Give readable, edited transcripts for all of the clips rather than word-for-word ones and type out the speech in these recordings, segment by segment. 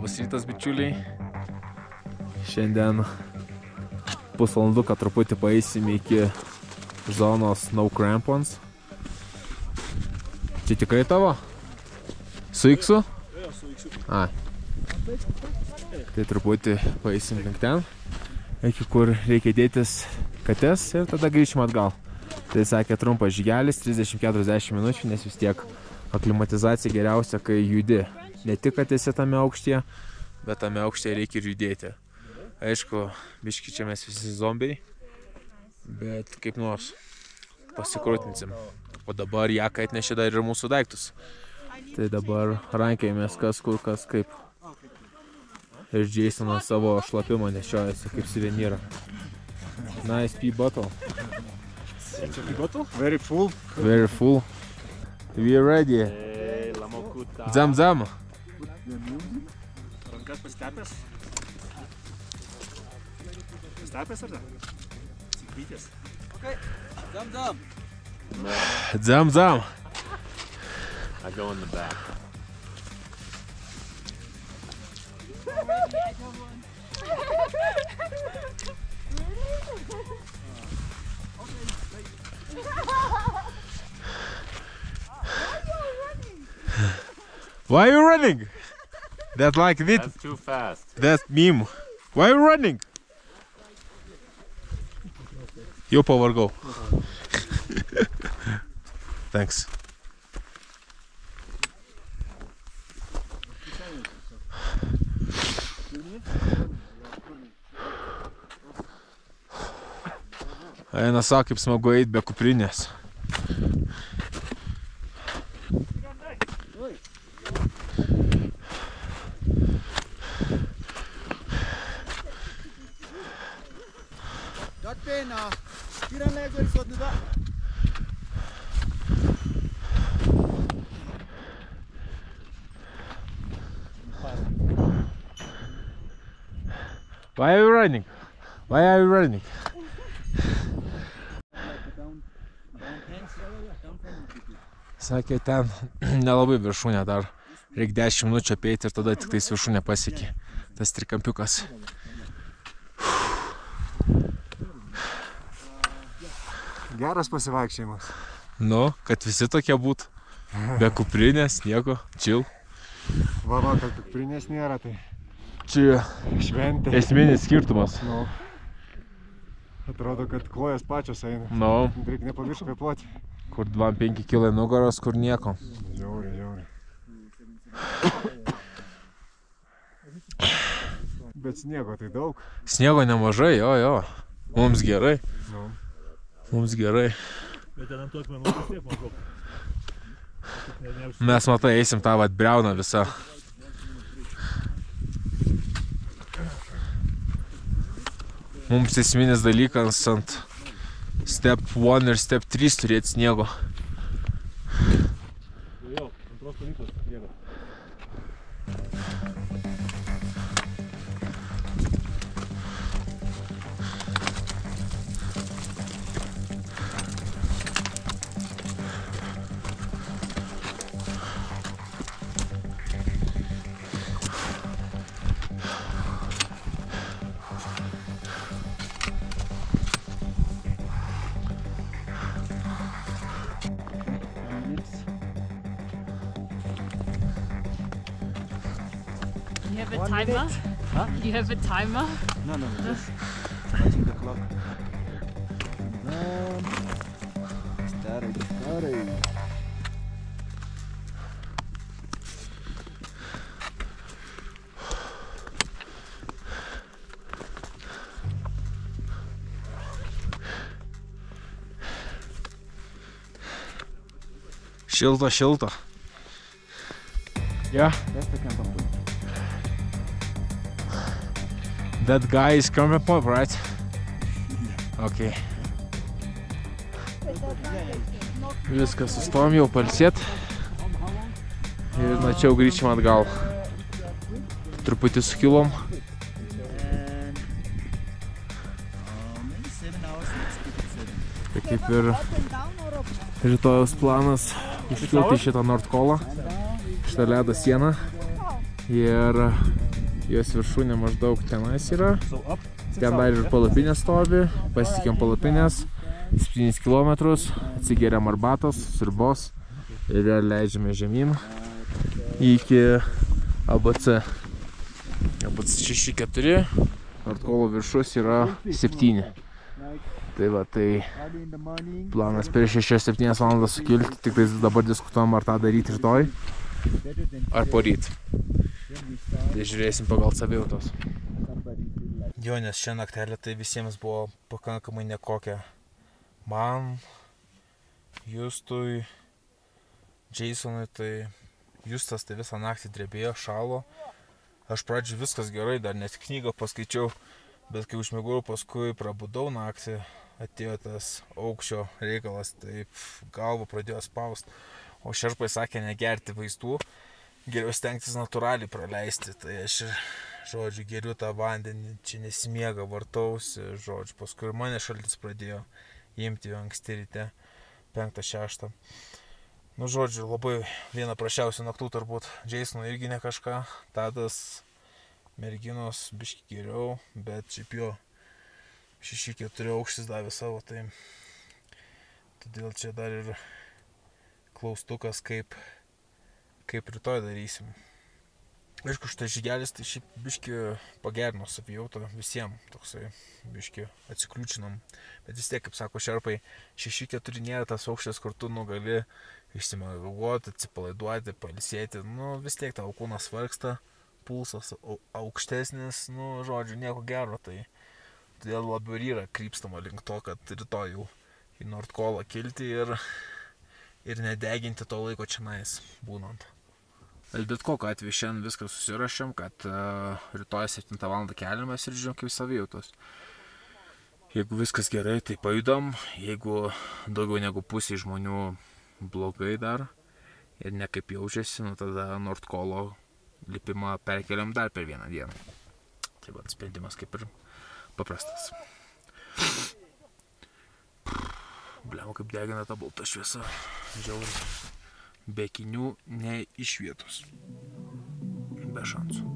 Labas rytas, bičiuliai. Šiandien pusvalanduką truputį paeisime iki zonos No Crampons. Čia tikrai tavo? Su X-u? Jo, su X-u. A. Tai truputį paeisim link ten, iki kur reikia dėtis kates ir tada grįšim atgal. Tai sakė trumpas žygelis, 30-40 minučių, nes vis tiek aklimatizacija geriausia, kai judi. Ne tik, kad esi tame aukštyje, bet tame aukštyje reikia ir judėti. Aišku, biški čia mes visi zombiai, bet kaip nors pasikrūtinsim. O dabar Jaka atnešė dar ir mūsų daiktus. Tai dabar rankiojamės kas kur kas kaip. Ir Jasonas savo šlapimą nešiojasi kaip suvenyrą. Nice pee bottle. It's a pee bottle? Very full. Very full. We are ready. Dzam dzam. Rankas pastepęs. Pastepęs ar ne? Sikvytės. Okay, dzam dzam. Dzam dzam. I go in the back. Why are you running? That's like it. That's too fast. That's meme. Why are you running? Jau pavargau. Thanks. Eina sako, kaip smagu eit be kuprinės. Dat pena. Kiran leg weer sodnu da. Why are you running? Why are you running? Sakė, ten nelabai viršūnė dar. Reikia 10 minučių apeiti ir tada tik tais viršūnė pasiekė. Tas trikampiukas. Geras pasivaikščiojimas. Nu, kad visi tokie būtų. Be kuprinės, nieko, chill. Va, kad kuprinės nėra, tai Čia šventė. esminis skirtumas. Nu, atrodo, kad kojas pačios eina. Nu, Reikia nepaviršti kvėpuoti. kur 2-5 kilai nugaros, kur nieko. Žiauriai, žiauriai. Bet sniego tai daug. Sniego nemažai, jo. Mums gerai. Nu. Mums gerai. Bet ten ant tų akmenų vis tiek maždaug. Mes matai, eisim tą vat briauną visą. Mums esminis dalykas ant step 1 ir step 3 turėti sniego. Jo, antros stovyklos sniego. You have a timer? Huh? You have a timer? No, just watching the clock. Starting. Šilta. Yeah, That's the camp I'm doing. that guy is coming up, right? Okay. Viskas, sustojom jau palsėt. Ir načiau grįžim atgal. Truputį sukilom. Tai kaip ir rytojaus planas užkilti šitą Nordkolą, šitą ledo sieną ir Jos viršūnė maždaug tenais yra. So up. Ten dar ir palapinės stovi. Pasitikėm palapinės. 7 km. Atsigeriam arbatos, sriubos. Ir vėl leidžiame žemyn. Iki ABC. ABC 6-4. Nordkolo viršus yra 7. Tai va, tai Early in the morning. planas per 6-7 valandas sukilti. Tik tai dabar diskutuojam, ar tą daryti rytoj, Better than ar poryt. when we start. Tai žiūrėsim pagal savijautos. Somebody feel like. Jo, nes šią naktelę tai visiems buvo pakankamai nekokia. Man, Justui, Jasonui, tai Justas tai visą naktį drebėjo, šalo. Aš pradžiui viskas gerai, dar net knygą paskaičiau, bet kai užmigau, paskui prabudau naktį, atėjo tas aukščio reikalas, taip galva pradėjo spaust. O šerpai sakė negerti vaistų, geriau stengtis natūraliai praleisti. Tai aš ir, žodžiu, geriu tą vandenį, čia nesimiega, vartausi, žodžiu. Paskui ir mane šaltis pradėjo imti anksti ryte, 5-6. Nu, žodžiu, labai viena prašiausių naktų turbūt. Jasono irgi ne kažką, Tadas, merginos biški geriau, bet šiaip jo 6-4 aukštis davė savo, tai todėl čia dar ir klaustukas, kaip rytoj darysim. Aišku, šitas žygelis tai šiaip biški pagerino savijautą visiems, toksai biški atsikliūčinom. Bet vis tiek, kaip sako šerpai, 6-4 nėra tas aukštis, kur tu gali išsimiegot, atsipalaiduoti, pailsėti. Nu, vis tiek tavo kūnas vargsta, pulsas aukštesnis, nu, žodžiu, nieko gero. Tai todėl labiau ir yra krypstama link to, kad rytoj jau į Nordkolą kilti ir nedeginti to laiko čionais būnant. Bet kokiu atveju šiandien viską susirašėm, kad rytoj 7 val. Keliamės ir žiūrėjom kaip savijautos. Jeigu viskas gerai, tai pajudam. Jeigu daugiau negu pusė žmonių blogai dar ir nekaip jaučiasi, nu tada Nordkolo lipimą perkeliam dar per vieną dieną. Tai va, sprendimas kaip ir paprastas. Blemo, kaip degina ta balta šviesa. Žiauriai. Be akinių ne iš vietos. Be šansų.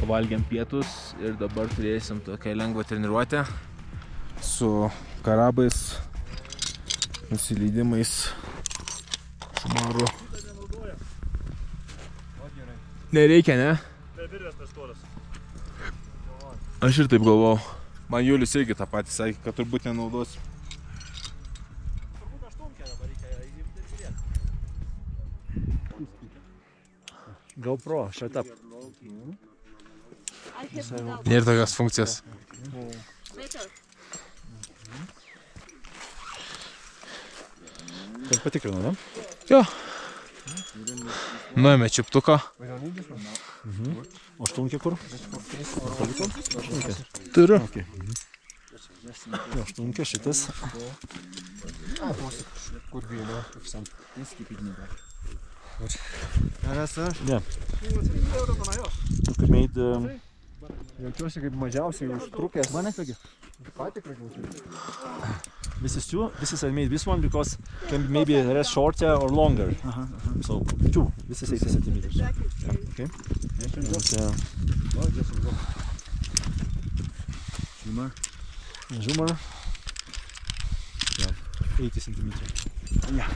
Suvalgėm pietus ir dabar turėsim tokią lengvą treniruotę su karabais, nusilydimais, šumaru. Nereikia, ne? Aš ir taip galvojau. Man Julius irgi tą patį sakė, kad turbūt nenaudos. GoPro, shut up. Nėra tokios funkcijos. Tai patikrino, ne? Jo. Nuėmė čiptuką. O štunkė kur? Turiu. Jo, štunkė šitas. Ne. Kaip made... Jaučiuosi kaip mažiausiai užtrukęs. Mane tokia. This is two. This is I made this one because can be maybe rest shorter or longer. So two. This is 80 centimeters. Okay. And, Zoomer. Yeah. 80 centimeters. Yeah.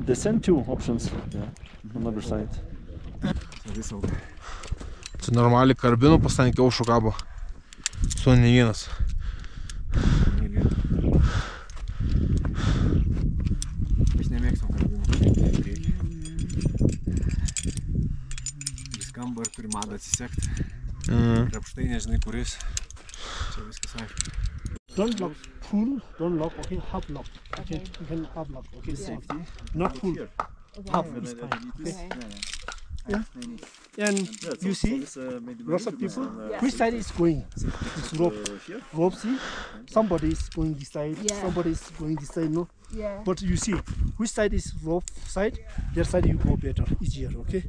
The send two options. Yeah. On the other side. Čia normaliai karbinų pastankiau šukabo. Su ne vienas. Aš nemėgstam karbinų. Vis skamba ir turi madą atsisekti. Krapštai nežinai kuris. Čia viskas aišku. Don't lock full, don't lock, okay, half lock. Okay, you can half lock, okay, safety. Not full, half is fine. Okay. Yeah. And you see, lots of people, which side is going? It's rope. Rope, see? Somebody is going this side, somebody is going this side, no? Yeah. But you see, which side is rope side, their side you go better, easier, okay?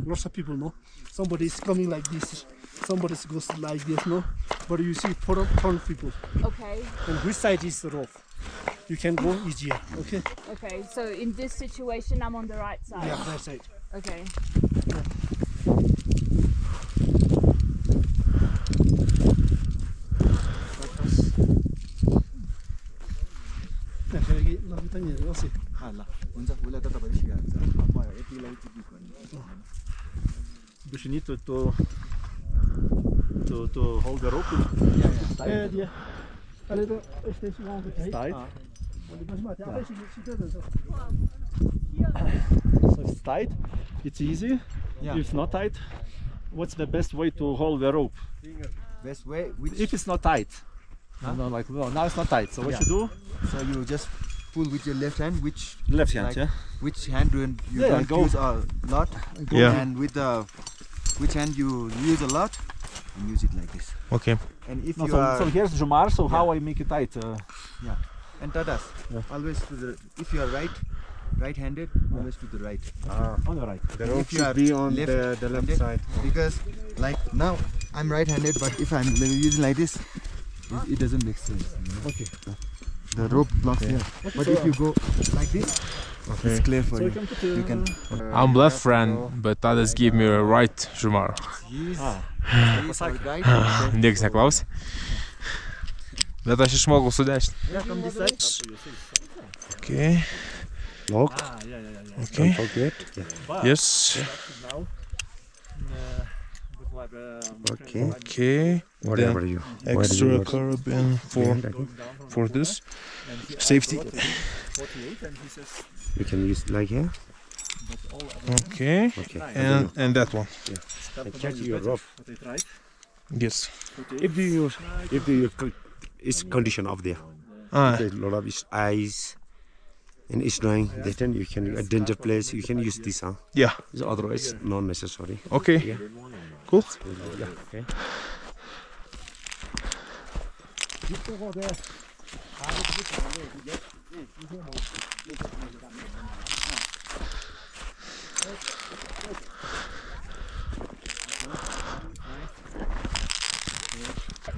Lots of people know. Somebody is coming like this, somebody goes like this, no? But you see, front people. Okay. And which side is the rope? You can go easier, okay? Okay. So in this situation, I'm on the right side. Yeah, that side. Okay. But you need to hold the rope. Yeah. Tight. So it's tight, it's easy. If it's not tight, what's the best way to hold the rope? Best way, which If it's not tight. No, like no, now it's not tight. So what you do? so you just pull with your left hand, which Left hand, like, yeah. which hand you Yeah, don't go. use a lot, Yeah. and with the which hand you use a lot, and use it like this. Okay. And if No, you so, are so here's Jumar. So how I make it tight? and tadas, Yeah. always to the if you are right-handed, always to the right. On the right. The And rope if you should are be on the left left-handed, side. Because like now I'm right-handed, but if I'm using like this, it doesn't make sense. You know? Okay. The rope blocks here. But if you go like this, it's clear for So you. you can put You can. I'm left friend, but others give me a right Žumar. This or right. Niekas neklausė. Bet aš išmokau su dešinė. Yeah, from this side. Okay. Lock. Yeah. Okay. Forget. Yes. Now. Okay. Okay. Whatever you. Extra carabin for this. Safety. 48, and he says. You can use like here. Okay. Okay. And that one. Check your rope. But I tried. Yes. If you it's condition of there. There's a lot of ice and it's drying. Then you can a danger place. You can use this, huh? Yeah. So otherwise, not necessary. Okay. Cool. Yeah. Okay.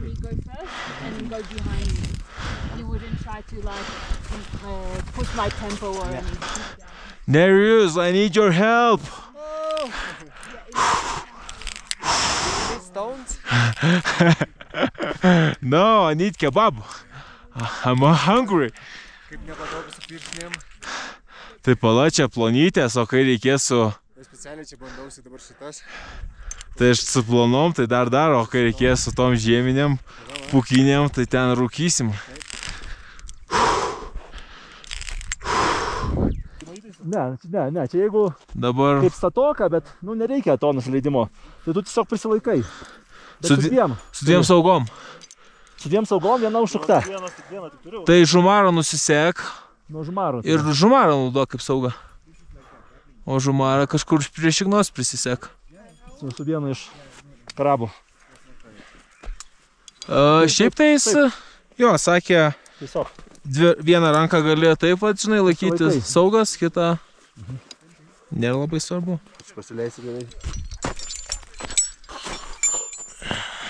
We go first and go behind me. You wouldn't try to like push my tempo or anything. Nereus, I need your help. stones? No, I need kebab. I'm hungry. Kaip nepatogu su pirštinėm. Tai pala čia plonytės, o kai reikės su... Specialiai čia bandausi dabar šitas. Tai aš su plonom, tai dar, o kai reikės su tom žieminiam, pukinėm, tai ten rūkysim. Ne, čia jeigu Dabar... kaip statoka, bet nu, nereikia to nusileidimo. Tai tu tiesiog prisilaikai. Su dviem saugom. Su dviem saugom viena užšukta. Tai žumarą nusisek. Nu, žumarų. Ir žumarą naudok kaip sauga. O žumarą kažkur prie šiknos prisisek. Su vienu iš krabų. Šiaip tai jis, jo, sakė, Tiesiog. vieną ranką gali taip pat, žinai, laikyti saugas, kitą nėra labai svarbu. Aš pasileisiu gerai.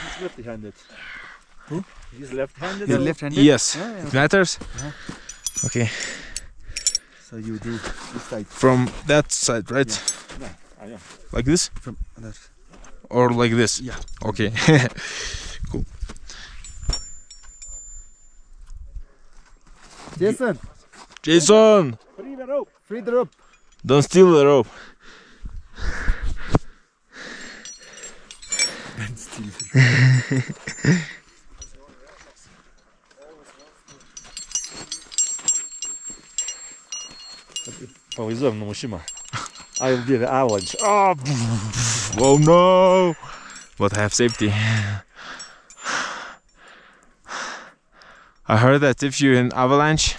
He's left-handed. He's left-handed. You're left-handed? Yes, Yeah. it matters? Okay, So you do this side. from that side, right? Yeah. Like this? From that. Or like this? Yeah. Okay. Cool. Jason, Jason, Free the rope. free the rope. don't steal the rope. Pavaizduojam numušimą. I'll be the avalanche. Oh, Oh no! But I have safety. I heard that if you're in avalanche,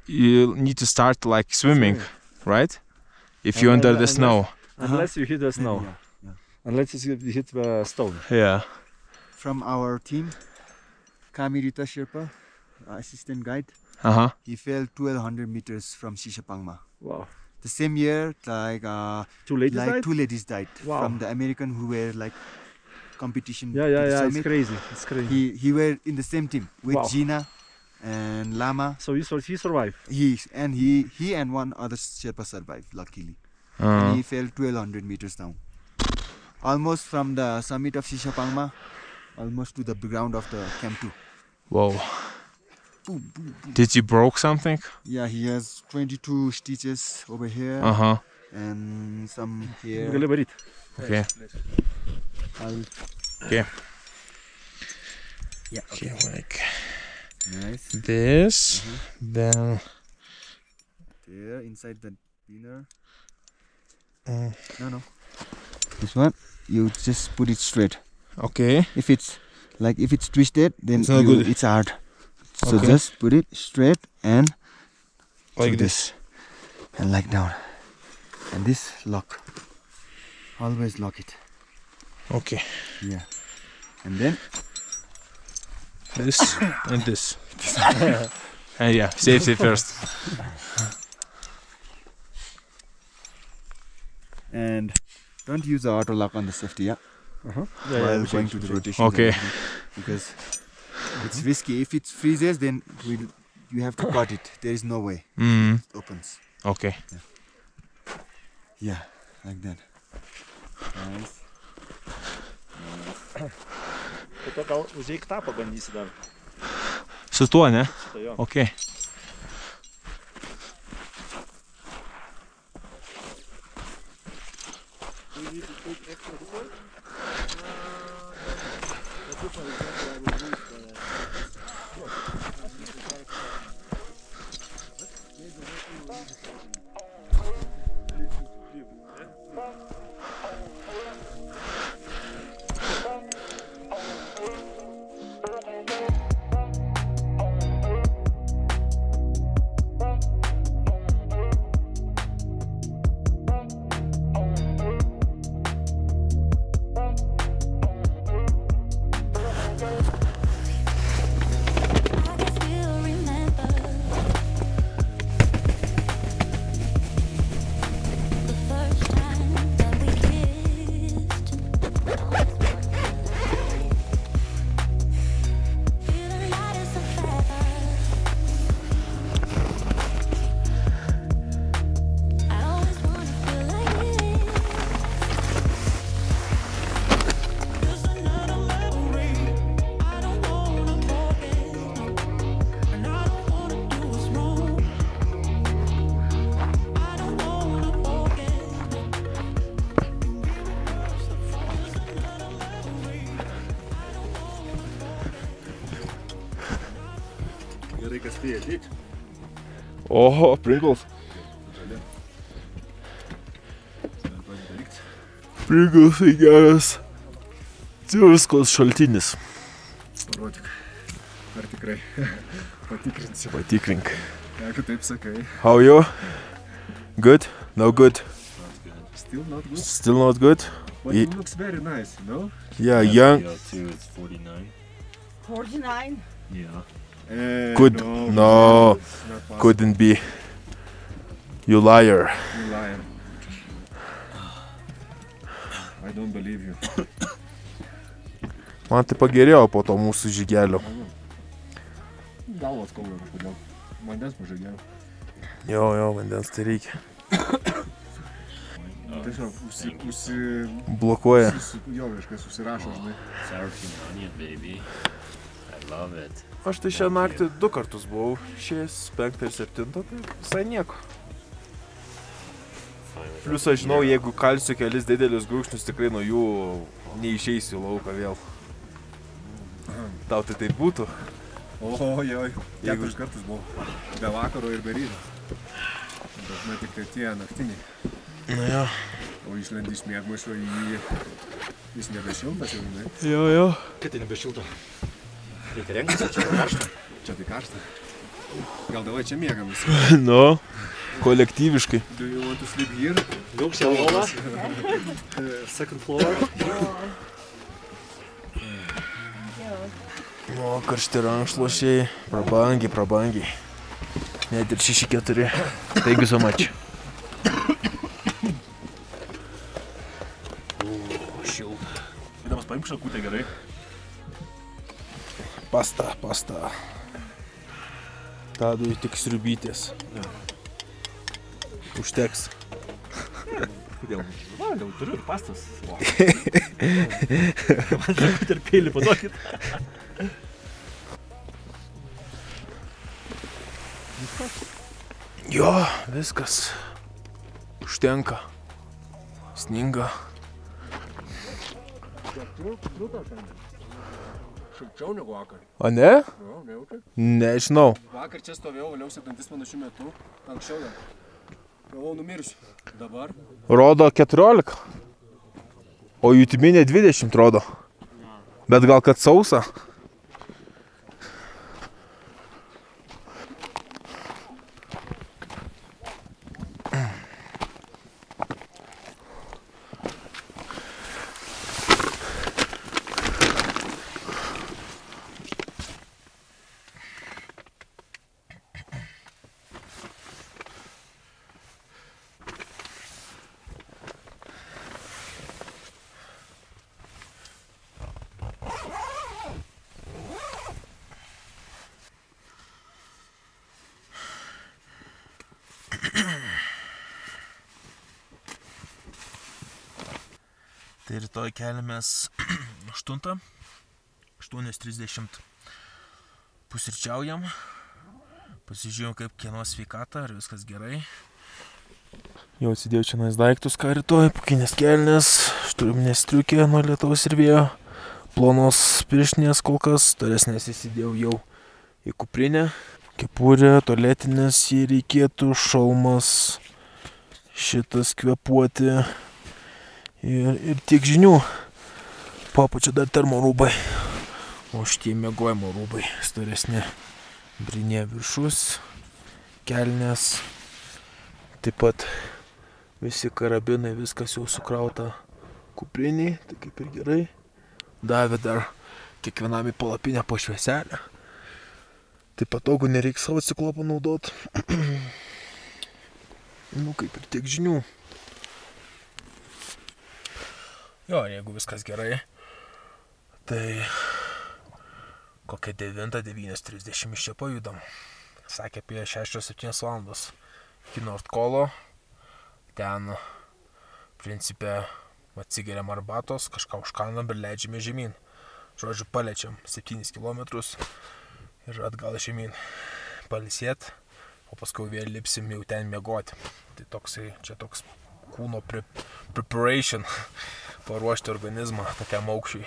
you need to start like swimming, right? If you're under the snow. unless you hit the snow. Yeah. Unless you hit the stone. Yeah. From our team, Kamirita Sherpa, assistant guide, Uh-huh. he fell 1200 meters from Shishapangma. Wow. The same year, like Two ladies died? two ladies died Wow. from the American who were like competition. Yeah, it's summit. crazy. It's crazy. He were in the same team with Wow. Gina and Lama. So he survived. He and one other Sherpa survived luckily. Uh, He fell 1200 meters down, almost from the summit of Shishapangma, almost to the ground of the Camp 2. whoa. Boom, boom, boom. Did you broke something? Yeah, he has 22 stitches over here Uh-huh. and some here. Gali varyt. Okay. Okay. Yeah. Okay, like Nice. this. Then There, inside the inner. Mm. No. This one, you just put it straight. okay. If it's twisted, then It's not good. it's hard. So Okay. just put it straight and Like do this. and like down. And this lock. Always lock it. Okay. Yeah. And then This and this. And yeah, safety first. and don't use the auto lock on the safety, yeah. While going to the rotation. Okay. Because it's risky. If it freezes, then you have to cut it. There is no way. Mm. It opens. Okay. Yeah, like that. Nice. Po to gal užeik tą pabandysi dar. Su tuo, ne? Šitą jo. Okay. Oho, Pringles. Pringles tai geras druskos šaltinis. Parodyk. Ar tikrai? Patikrinsiu. Patikrink. Jeigu taip sakai. How are you? Good? No good? Still not good? Still not good? But it looks very nice, no? Yeah, young. VO2 is 49. 49. Yeah. Good. No. It's not possible. Couldn't be. You liar. You liar. I don't believe you. Man tai pagerėjo po to mūsų žygelio. Galvas skauda kažkodėl. Vandens pažagėjau. Jo, vandens tai reikia. Tiesiog Blokuoja. jo, kažkas užsirašo, žinai. Sour cream and onion, baby. I love it. Aš tai šią naktį 2 kartus buvau išėjęs, 5 ir 7, tai visai nieko. Plius aš žinau, jeigu kalsiu kelis didelius gurkšnius, tikrai nuo jų neišeisiu lauką vėl. Tau tai būtų? Ojoj, 4 kartus buvau. Be vakaro ir be ryto. Dažnai tik tai tie naktiniai. Na jo. O išlendi iš miegmaišio jis nebešiltas jau, žinai. Jo. Kad tai nebešilta. Reikia rengtis, čia karšta. Čia tai karšta. Gal davai čia miegam visi. Nu, kolektyviškai. Do you want to sleep here? Vilkšė lova. Second floor. O, karšti rankšluošiai. Prabangiai. Net ir 6-4. Thank you so much. Šilta. Įdamas paimk šakutę gerai. Pasta. Tadui tik sriubytės. Užteks. Kodėl? Gal turiu ir pastas. Man šakutę ir peilį paduokit. Jo, viskas. Užtenka. Sninga. Šalčiau negu vakar. O ne? Jo, nejaučiai. Nežinau. Vakar čia stovėjau, valiausi dantis panašiu metu. Anksčiau dar. Galvau numirsiu. Dabar. Rodo 14. O jutiminė 20 rodo. Bet gal kad sausa? Tai rytoj keliamės 8:30 pusryčiaujam, pasižiūrėjom kaip kieno sveikata, ar viskas gerai. Jau atsidėjau čia daiktus, ką rytoj, pukinės kelnes, šturminės striukė nuo lietaus ir vėjo, plonos pirštinės kol kas, toresnės įsidėjau jau į kuprinę, kepurė, tualetinės jei reikėtų, šalmas, šitas kvepuoti. Ir tiek žinių. Papučia dar termorūbai. O šitie miegojimo rūbai storesni. Brinė viršus, kelnės. Taip pat visi karabinai, viskas jau sukrauta kupriniai. Tai kaip ir gerai. Davė dar kiekvienam į palapinę po švieselę. Tai patogu, nereikia savo ciklopą naudot. Nu kaip ir tiek žinių. Jo, jeigu viskas gerai, tai kokia 9:30 iš čia pajudam. Sakė apie 6-7 valandos iki Nordkolo. Ten, principe, atsigeriam arbatos, kažką užkandam ir leidžiame žemyn. Žodžiu, paliečiam 7 kilometrus ir atgal žemyn. Palisėt, o paskui vėl lipsim jau ten miegoti. Tai toksai, čia toks kūno preparation. Paruošti organizmą tokiam aukščiui.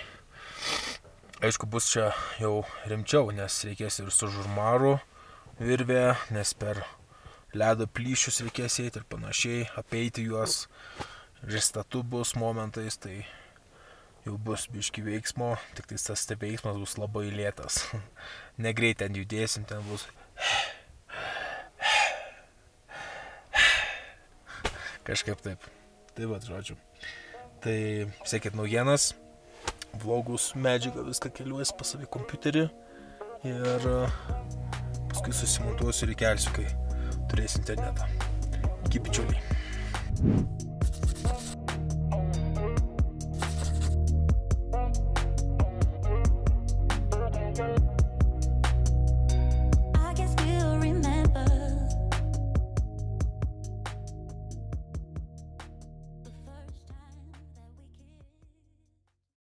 Aišku, bus čia jau rimčiau, nes reikės ir su žurmaru virvė, nes per ledo plyšius reikės eiti ir panašiai, apeiti juos, žestatu bus momentais, tai jau bus biški veiksmo, tik tai tas veiksmas bus labai lėtas. Negreit ten judėsim, ten bus kažkaip taip. Tai va, žodžiu. Tai sekit naujienas, vlogus, medžiagą, viską keliuosi pas savį kompiuterį ir paskui susimontuosiu ir įkelsiu, kai turėsiu internetą. Iki bičiuliai.